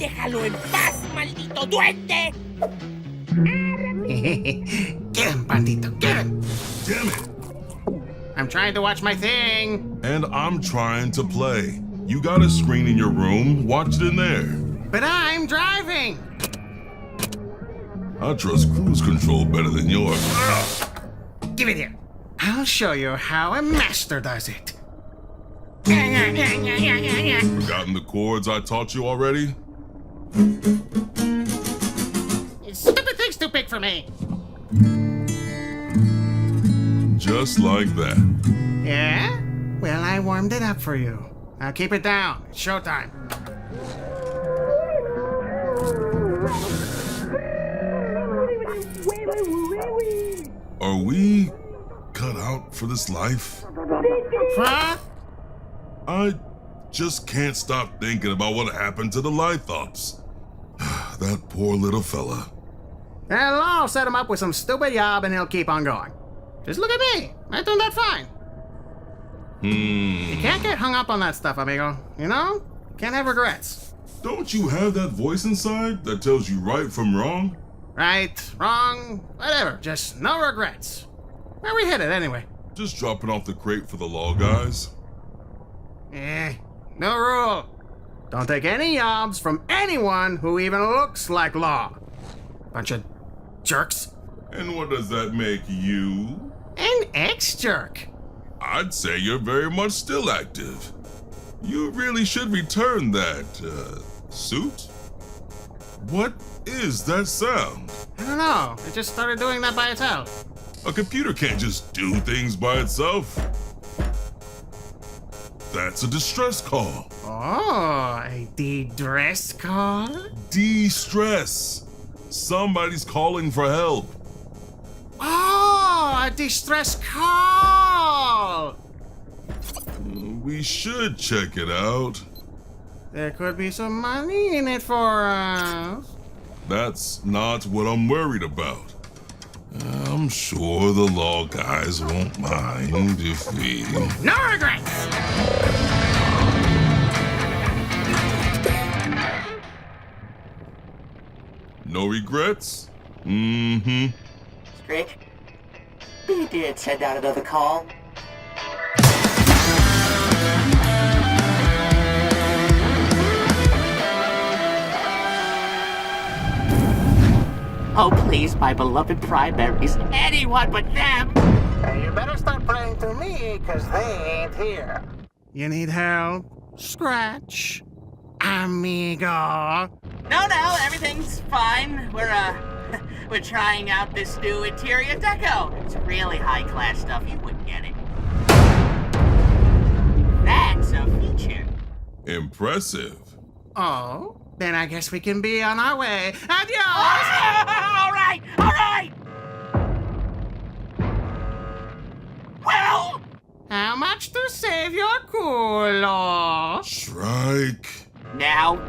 ¡Déjalo en paz, maldito duende! Get him, Bandito, get him! Damn it! I'm trying to watch my thing. And I'm trying to play. You got a screen in your room, watch it in there. But I'm driving! I trust cruise control better than yours. Give it here. I'll show you how a master does it. Forgotten the chords I taught you already? Stupid thing's too big for me. Just like that. Yeah? Well, I warmed it up for you. Now keep it down. It's showtime. Are we cut out for this life? What? I just can't stop thinking about what happened to the Lithops. That poor little fella. Well, I'll set him up with some stupid job and he'll keep on going. Just look at me. I turned out fine. You can't get hung up on that stuff, amigo. You know? Can't have regrets. Don't you have that voice inside that tells you right from wrong? Right, wrong, whatever. Just no regrets. Where we headed, anyway? Just dropping off the crate for the law guys. No rule. Don't take any jobs from anyone who even looks like law. Bunch of jerks. And what does that make you? An ex-jerk. I'd say you're very much still active. You really should return that, suit? What is that sound? I don't know. It just started doing that by itself. A computer can't just do things by itself. That's a distress call. Oh, a de-dress call? De-stress. Somebody's calling for help. Oh, a distress call! We should check it out. There could be some money in it for us. That's not what I'm worried about. I'm sure the law guys won't mind if we... No regrets! No regrets? Mm-hmm. Rick, we did send out another call. Oh, please, my beloved primaries. Anyone but them! You better start praying to me, because they ain't here. You need help? Scratch. Amigo. No, everything's fine. We're trying out this new interior deco. It's really high-class stuff. You wouldn't get it. That's a feature. Impressive. Oh, then I guess we can be on our way. Adios! All right! Well? How much to save your culo? Strike. Now,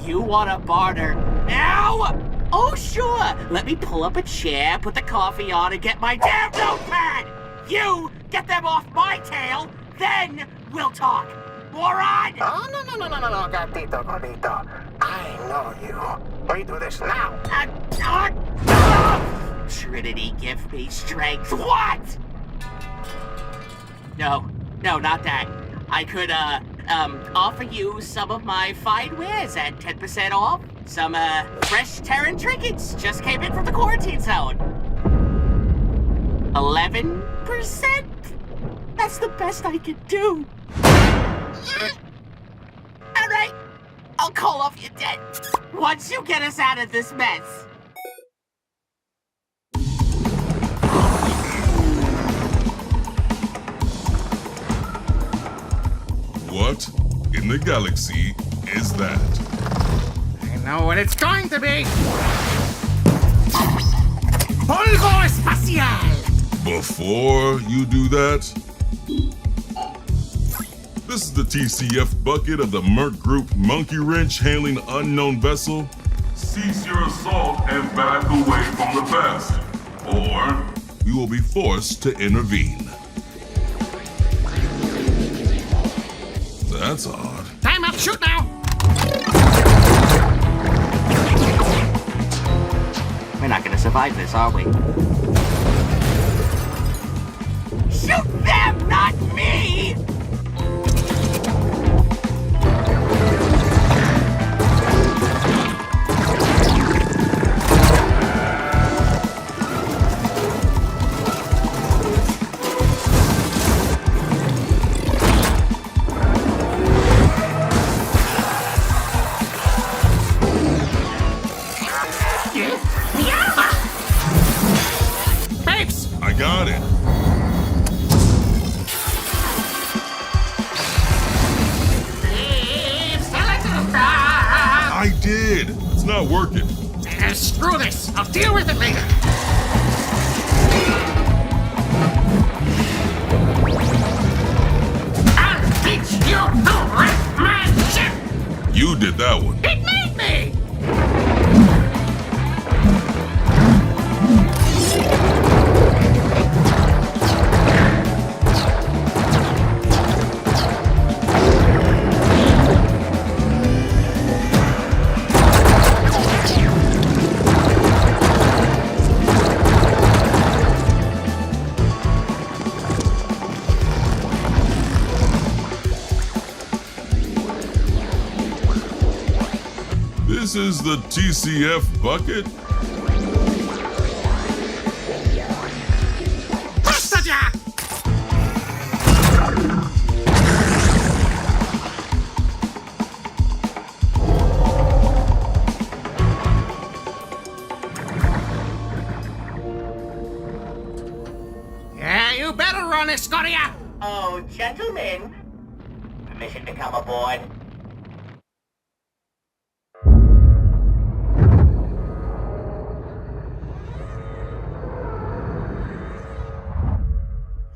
you want to barter. Now? Oh, sure. Let me pull up a chair, put the coffee on, and get my damn notepad. You get them off my tail, then we'll talk. Moron! Oh, no, gatito, gordito. I know you. We do this now. Trinity, give me strength. What? No, not that. I could, offer you some of my fine wares at 10% off. Some, fresh Terran trinkets just came in from the quarantine zone. 11%? That's the best I can do. All right, I'll call off your debt once you get us out of this mess. What in the galaxy is that? I know what it's going to be. Polvo espacial. Before you do that, this is the TCF bucket of the Merc Group Monkey Wrench handling unknown vessel. Cease your assault and back away from the best, or we will be forced to intervene. That's odd. Time up, shoot now. survive this, are we? Shoot them, not me! Babes! I got it. I did. It's not working. Screw this! I'll deal with it later! I'll teach you to wreck my ship! You did that one. It made me! This is the TCF bucket? Basta! Yeah, you better run, Escoria! Oh, gentlemen. Permission to come aboard.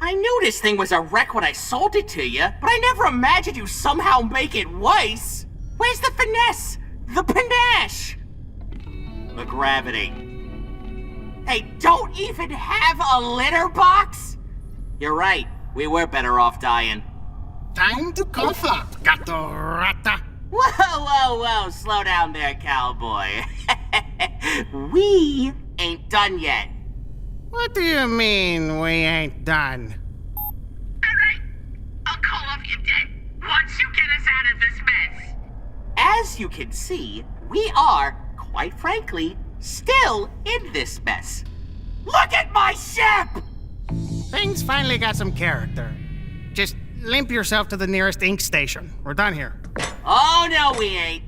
I knew this thing was a wreck when I sold it to you, but I never imagined you somehow make it worse. Where's the finesse? The panache? The gravity. They don't even have a litter box? You're right, we were better off dying. Time to cough up, gato rata. Whoa, slow down there, cowboy. We ain't done yet. What do you mean we ain't done? Alright, I'll call off your debt once you get us out of this mess. As you can see, we are, quite frankly, still in this mess. Look at my ship! Things finally got some character. Just limp yourself to the nearest ink station. We're done here. Oh, no, we ain't.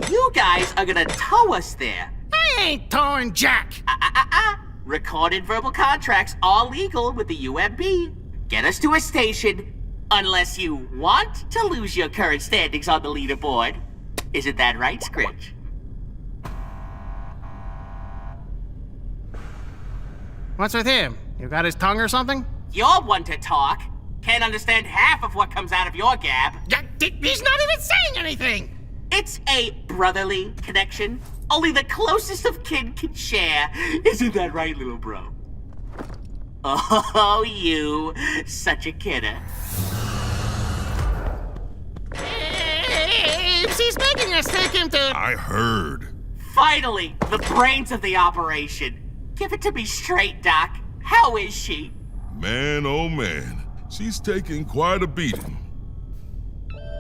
You guys are gonna tow us there. I ain't towing Jack. Recorded verbal contracts are legal with the UMB. Get us to a station, unless you want to lose your current standings on the leaderboard. Isn't that right, Scritch? What's with him? You got his tongue or something? You're one to talk. Can't understand half of what comes out of your gab. He's not even saying anything! It's a brotherly connection. Only the closest of kin can share. Isn't that right, little bro? Oh, you. Such a kidder. He's making us take him to... I heard. Finally, the brains of the operation. Give it to me straight, Doc. How is she? Man, oh man. She's taking quite a beating.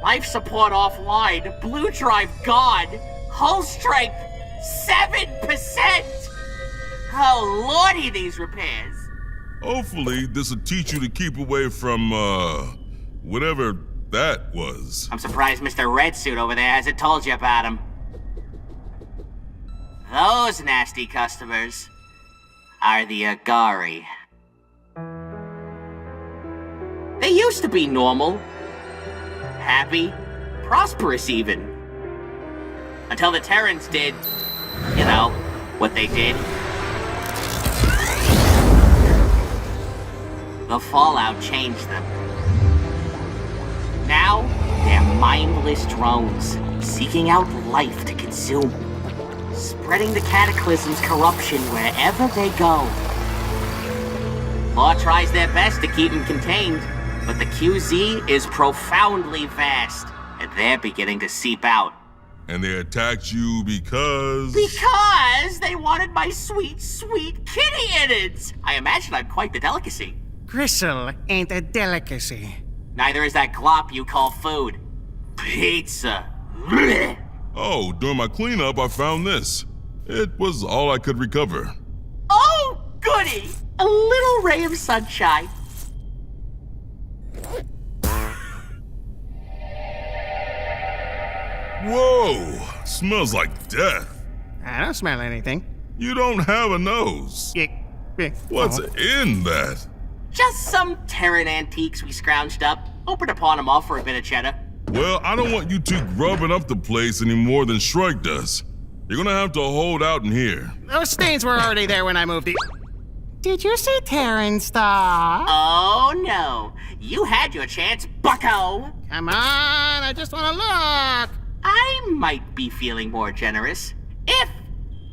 Life support offline. Blue drive gone. Hull strength 7%. Oh, lordy, these repairs. Hopefully, this'll teach you to keep away from, whatever that was. I'm surprised Mr. Red Suit over there hasn't told you about him. Those nasty customers are the Agari. They used to be normal, happy, prosperous even. Until the Terrans did, you know, what they did. The fallout changed them. Now, they're mindless drones, seeking out life to consume, spreading the Cataclysm's corruption wherever they go. Law tries their best to keep them contained, but the QZ is profoundly vast, and they're beginning to seep out. And they attacked you because... Because they wanted my sweet, sweet kitty innards. I imagine I'm quite the delicacy. Gristle ain't a delicacy. Neither is that glop you call food. Pizza. Blech. Oh, during my cleanup, I found this. It was all I could recover. Oh, goody! A little ray of sunshine. Whoa! Smells like death. I don't smell anything. You don't have a nose. What's in that? Just some Terran antiques we scrounged up. Opened a pawn 'em off for a bit of cheddar. Well, I don't want you two grubbing up the place any more than Shrike does. You're gonna have to hold out in here. Those stains were already there when I moved. Did you see Terran stuff? Oh no, you had your chance, bucko. Come on, I just want to look. I might be feeling more generous. If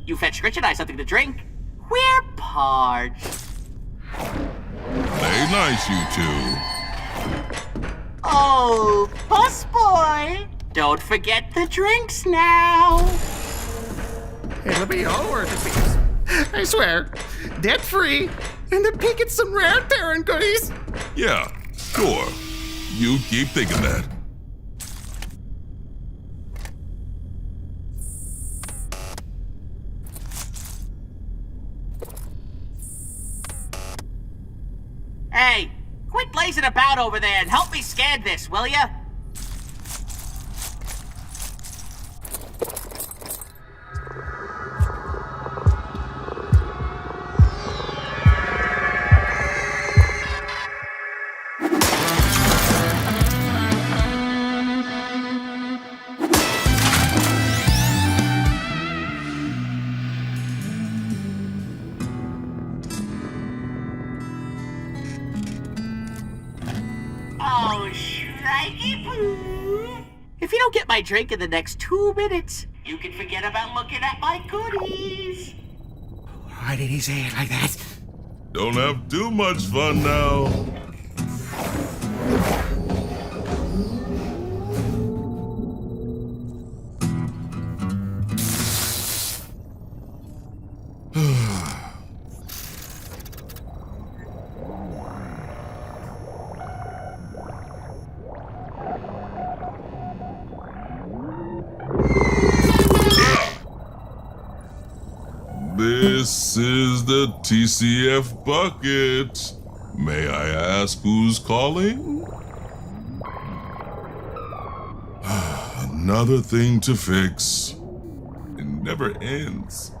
you fetch Rich and I something to drink, we're parched. Play nice, you two. Oh, busboy! Don't forget the drinks now. It'll be all worth it, please. I swear. Debt free, and to peek at some rare Terran goodies. Yeah, sure. You keep thinking that. Hey, quit blazing about over there and help me scan this, will ya? Oh, Shrikey Poo. If you don't get my drink in the next 2 minutes, you can forget about looking at my goodies. Why did he say it like that? Don't have too much fun now. This is the TCF bucket. May I ask who's calling? Another thing to fix. It never ends.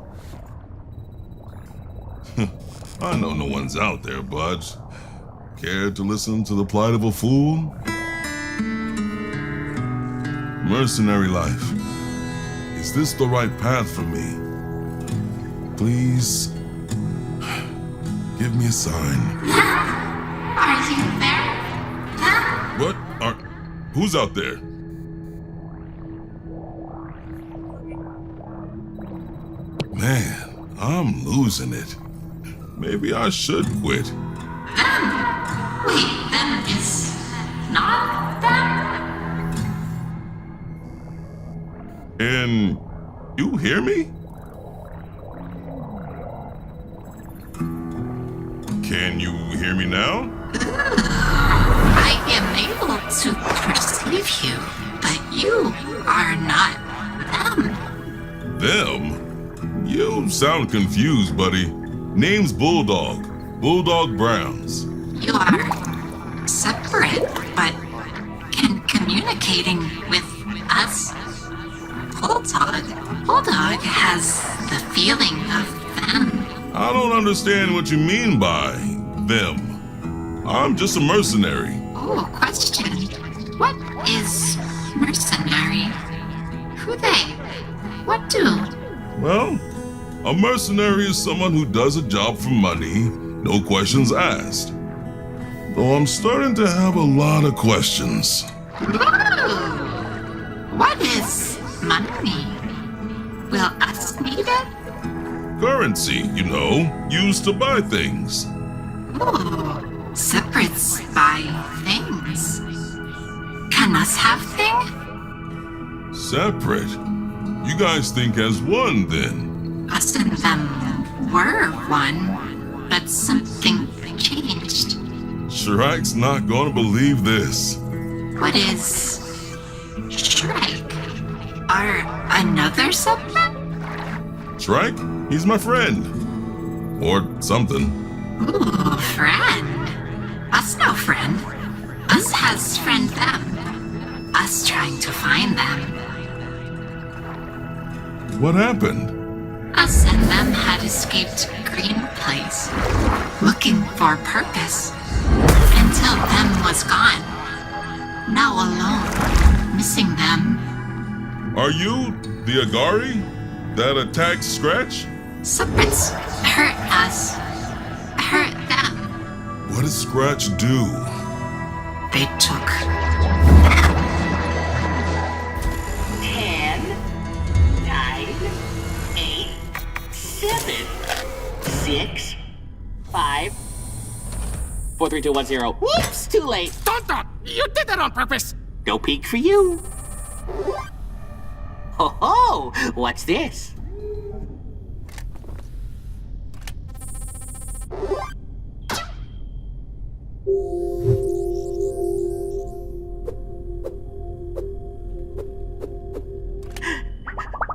I know no one's out there, but care to listen to the plight of a fool? Mercenary life. Is this the right path for me? Please, give me a sign. Are you there? Huh? What? Who's out there? Man, I'm losing it. Maybe I should quit. Wait, then it's not them? And you hear me? Can you hear me now? I am able to perceive you, but you are not them. Them? You sound confused, buddy. Name's Bulldog. Bulldog Browns. You are separate, but can communicating with us. Bulldog has the feeling of them. I don't understand what you mean by them. I'm just a mercenary. Oh, question. What is mercenary? Who they? What do? Well, a mercenary is someone who does a job for money, no questions asked. Though I'm starting to have a lot of questions. Ooh. What is money? Will us need it? Currency, you know, used to buy things. Ooh, separates by things. Can us have thing? Separate? You guys think as one, then? Us and them were one, but something changed. Shrike's not gonna believe this. What is Shrike? Our another subject? Shrike? He's my friend. Or something. Ooh, friend. Us no friend. Us has friend them. Us trying to find them. What happened? Us and them had escaped Green Place, looking for purpose, until them was gone. Now alone, missing them. Are you the Agari that attacked Scratch? Separates hurt us, hurt them. What did Scratch do? They took 10, 9, 8, 7, 6, 5, 4, 3, 2, 1, 0. Whoops, too late. Tonto! You did that on purpose! No peek for you. Ho ho! What's this?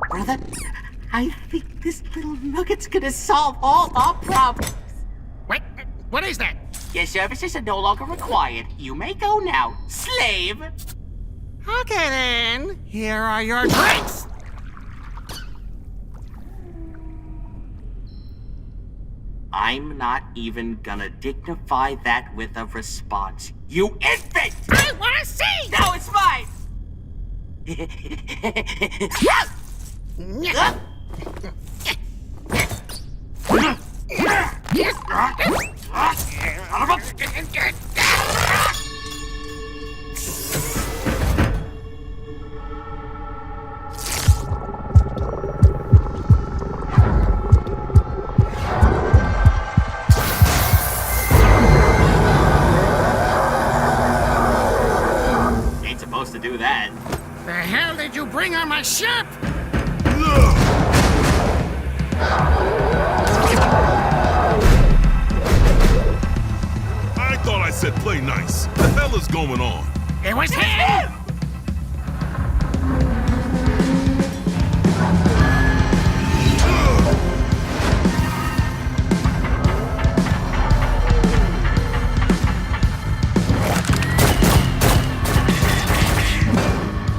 Brother, I think this little nugget's gonna solve all our problems. Wait, what is that? Your services are no longer required. You may go now, slave. Okay then, here are your drinks! I'm not even gonna dignify that with a response. You infant! I wanna see! No, it's fine! Ain't supposed to do that. The hell did you bring on my ship? I thought I said play nice. The hell is going on? It was him!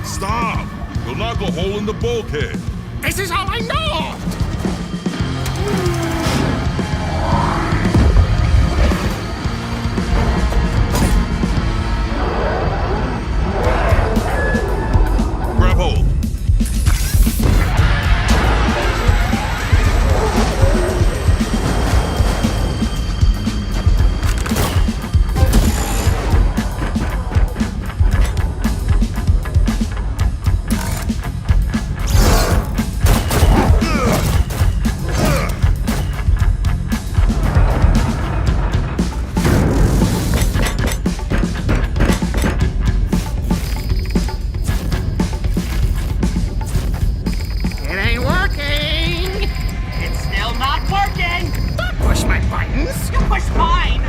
Stop! You'll knock a hole in the bulkhead. This is all I know! Grab hold. It ain't working! It's still not working! Don't push my buttons! You push mine!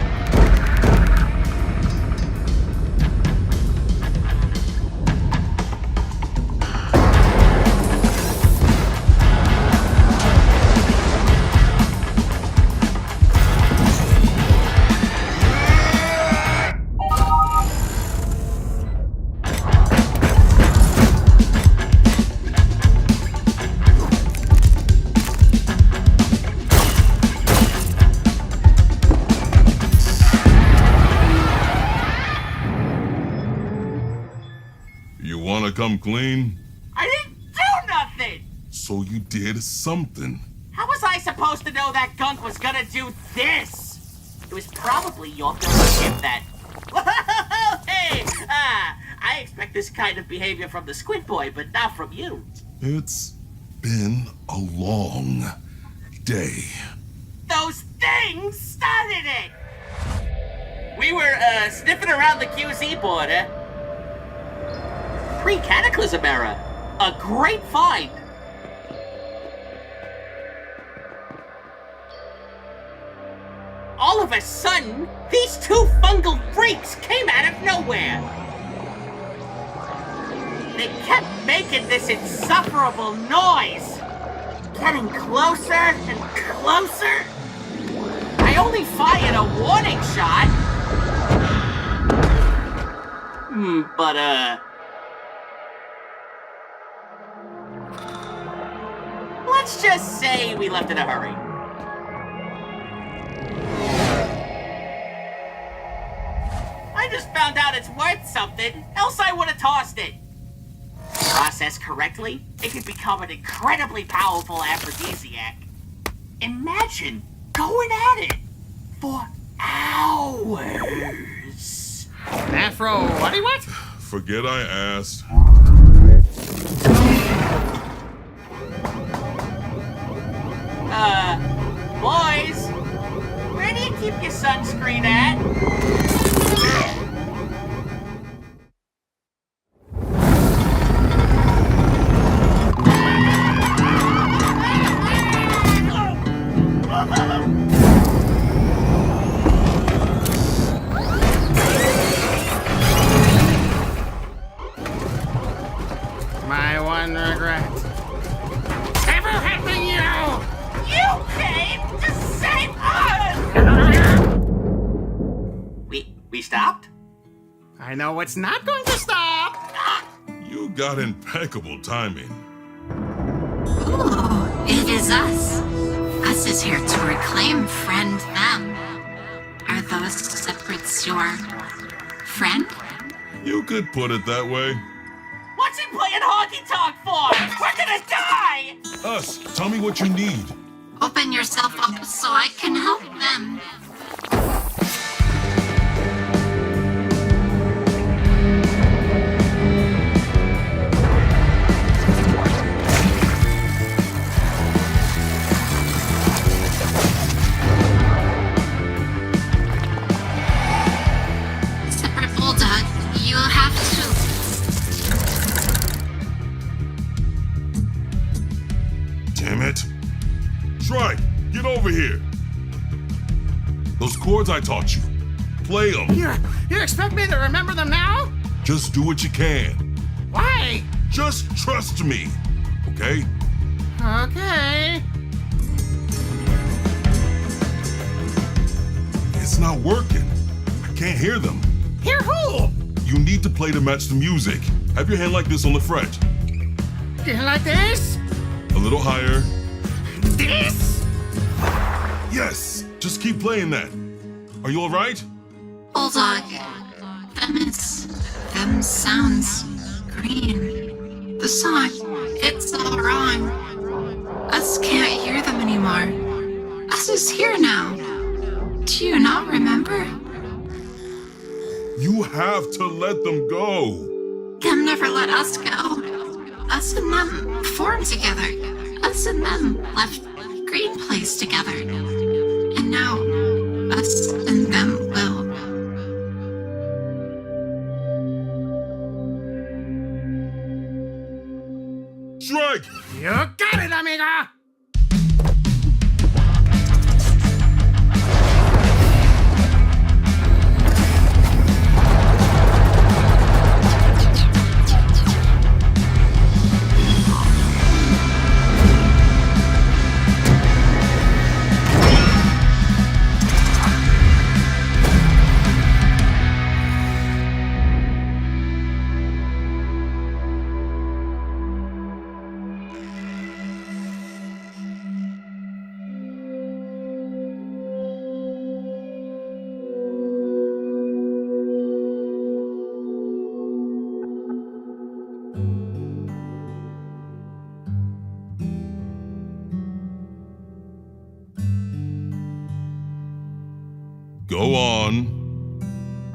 You wanna come clean? I didn't do nothing! So you did something. How was I supposed to know that gunk was gonna do this? It was probably your ship that... Hey! I expect this kind of behavior from the Squid Boy, but not from you. It's been a long day. Those things started it! We were, sniffing around the QZ border. Pre-Cataclysm era. A great find. all of a sudden, these two fungal freaks came out of nowhere. They kept making this insufferable noise, getting closer and closer. I only fired a warning shot. But, let's just say we left in a hurry. I just found out it's worth something, else I would have tossed it. Processed correctly, it could become an incredibly powerful aphrodisiac. Imagine going at it for hours. Afro, what? Forget I asked. Boys, where do you keep your sunscreen at? My one regret. Ever helping you! You came to save us! We stopped? I know what's not going to stop! You got impeccable timing. Ooh, it is us. Us is here to reclaim friend them. Are those separates your friend? You could put it that way. What's he playing honky tonk for? We're gonna die! Us, tell me what you need. Open yourself up so I can help them. Separate Bulldog, you have to... Damn it. Shrike, get over here. Those chords I taught you. Play them. You expect me to remember them now? Just do what you can. Why? Just trust me. Okay? Okay. It's not working. I can't hear them. Hear who? You need to play to match the music. Have your hand like this on the fret. You like this? A little higher. This? Yes, just keep playing that. Are you all right? Bulldog. Them sounds green. The song, it's all wrong. Us can't hear them anymore. Us is here now. Do you not remember? You have to let them go. Them never let us go. Us and them formed together. Us and them left Green Place together. And now, us and them will. Shrike! You got it, amiga! Go on.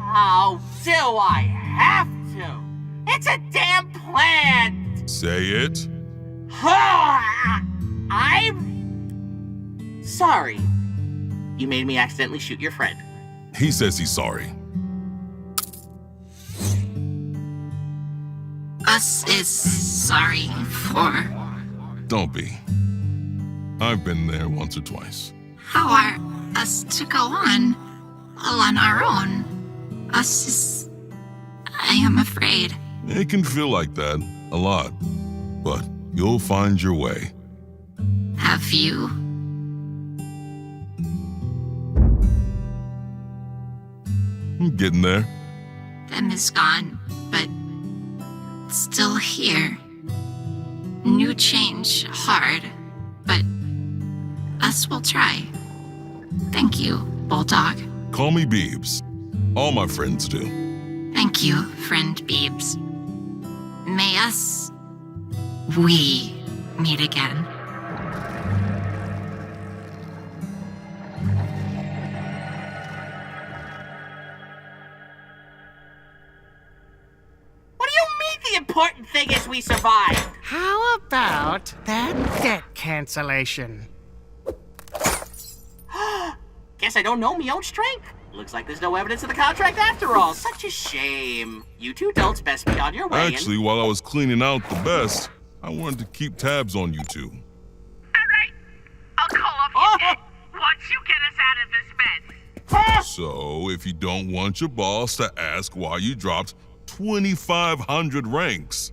Oh, do I have to? It's a damn plan! Say it. I'm sorry. You made me accidentally shoot your friend. He says he's sorry. Us is sorry for. Don't be. I've been there once or twice. How are us to go on, all on our own. Us is... I am afraid. It can feel like that a lot, but you'll find your way. Have you? I'm getting there. Them is gone, but still here. New change, hard, but us will try. Thank you, Bulldog. Call me Beebs. All my friends do. Thank you, friend Beebs. May we meet again. What do you mean the important thing is we survived? How about that debt cancellation? Guess I don't know me own strength. Looks like there's no evidence of the contract after all. Such a shame. You two adults best be on your way. Actually, while I was cleaning out the best, I wanted to keep tabs on you two. Alright, I'll call off your debt once you get us out of this mess. So, if you don't want your boss to ask why you dropped 2,500 ranks,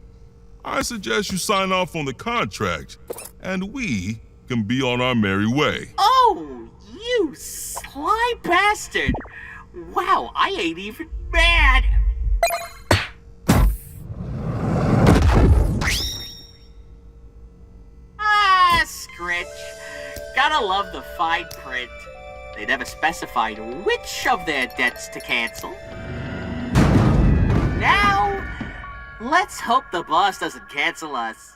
I suggest you sign off on the contract, and we can be on our merry way. Oh, you sly bastard. Wow, I ain't even mad. Ah, Scritch. Gotta love the fine print. They never specified which of their debts to cancel. Now, let's hope the boss doesn't cancel us.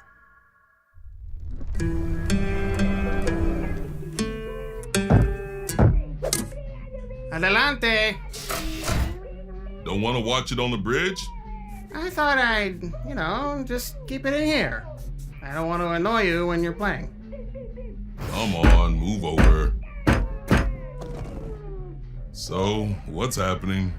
Adelante. Don't want to watch it on the bridge? I thought I'd, just keep it in here. I don't want to annoy you when you're playing. Come on, move over. So, what's happening?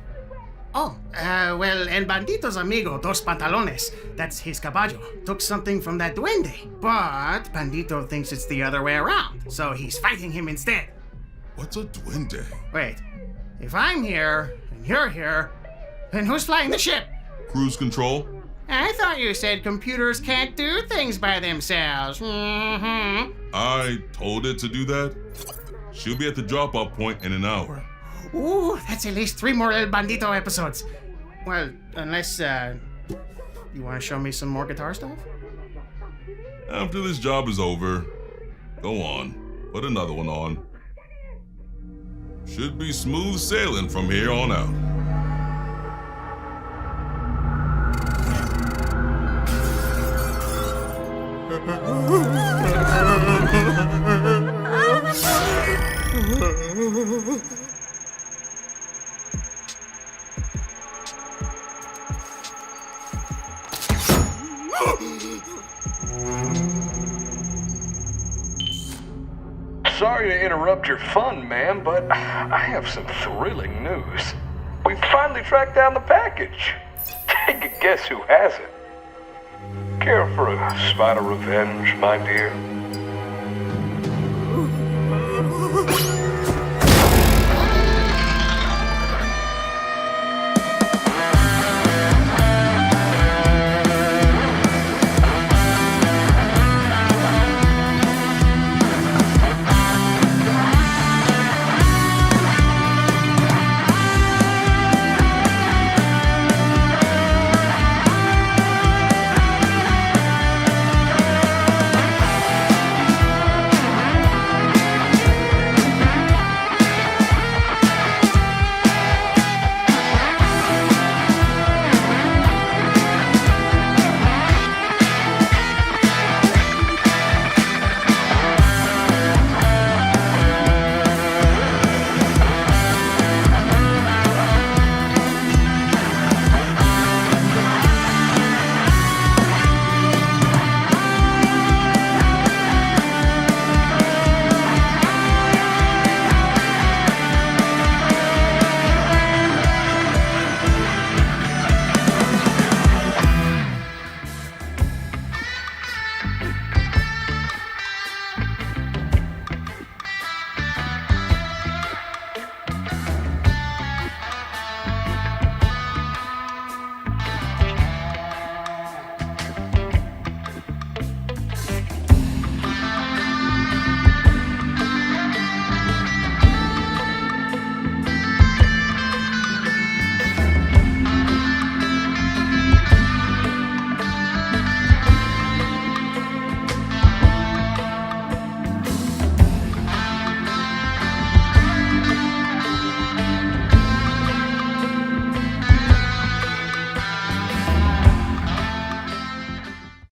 Oh, well, El Bandito's amigo, Dos Pantalones, that's his caballo, took something from that duende. But Bandito thinks it's the other way around, so he's fighting him instead. What's a duende? Wait, if I'm here, and you're here, then who's flying the ship? Cruise control? I thought you said computers can't do things by themselves. Mm-hmm. I told it to do that. She'll be at the drop-off point in an hour. Ooh, that's at least 3 more El Bandito episodes. Well, unless, you want to show me some more guitar stuff? After this job is over, go on, put another one on. Should be smooth sailing from here on out. Sorry to interrupt your fun, ma'am, but I have some thrilling news. We finally tracked down the package. Take a guess who has it. Care for a spot of revenge, my dear?